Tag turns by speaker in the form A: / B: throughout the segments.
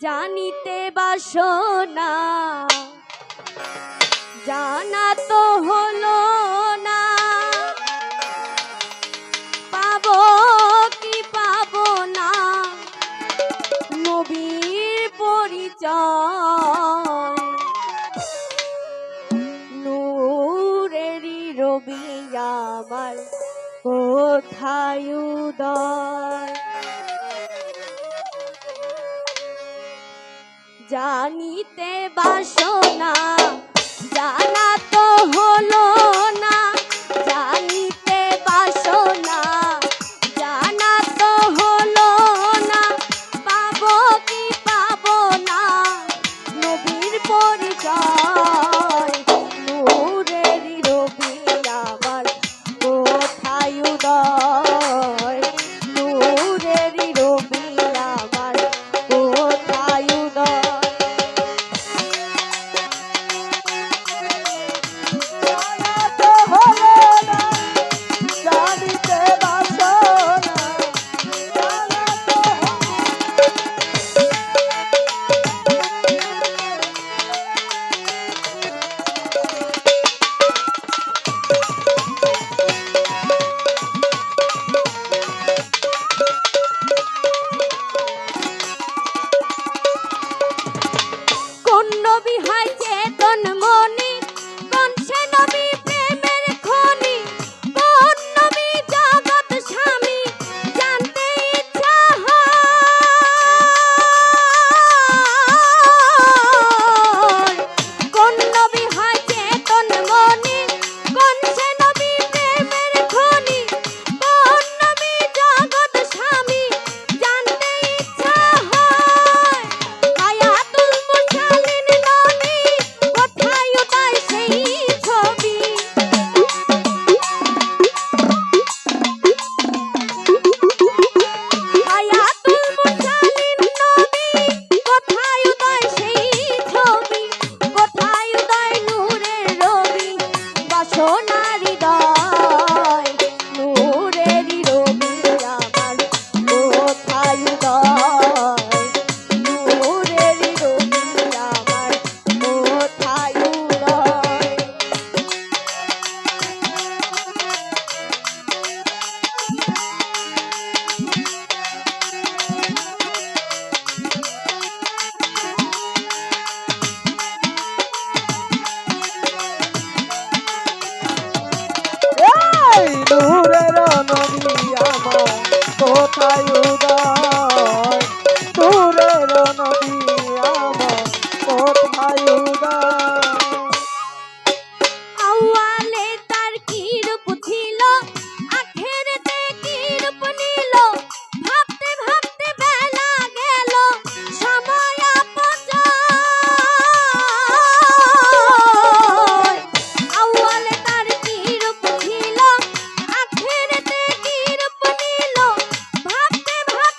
A: জানিতে বাসনা জানা তো হলো না, পাবো কি পাবো না নবীর পরিচয়। নূরেরই রবি আমার কোথায় উদয়। জানিতে বাসনা জানা তো হলো না, জানিতে বাসনা জানা তো হলো না, পাবো কি পাবো না নবীর পরিচয়। নূরেরই রবি আমার কোথায় উদয়, নূরেরই রবি আমার কোথায় উদয়। নবী হয় চেতন মনি, কোন সে নবী প্রেমের খনি, কোন নবী জগৎ স্বামী জানতে ইচ্ছা হয়। কোন নবী হয় চেতন মনি, কোন সে নবী প্রেমের খনি, কোন নবী জগৎ স্বামী জানতে ইচ্ছা হয়। হায়াতুল মুরসালিন নবী কোথায় উদয় সেই ছবি। হায়াতুল মুরসালিন নবী কোথায় উদয় সেই ছবি, কোথায় উদয় নূরের রবি বাসনার হৃদয়। নূরেরই রবি আমার কোথায় উদয়, নূরেরই রবি আমার কোথায় উদয়।
B: নূরের নবী আমার কোথায় উদয়, নূরের নবী আমার কোথায় উদয়।
A: আউয়ালে তার কি রূপ ছিল, আখেরেতে কি রূপ নিল, ভাবতে ভাবতে বেলা গেল সময় অপচয়। আউয়ালে তার কি রূপ ছিল, আখেরেতে কি রূপ নিল, ভাবতে ভাবতে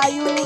B: কোথায়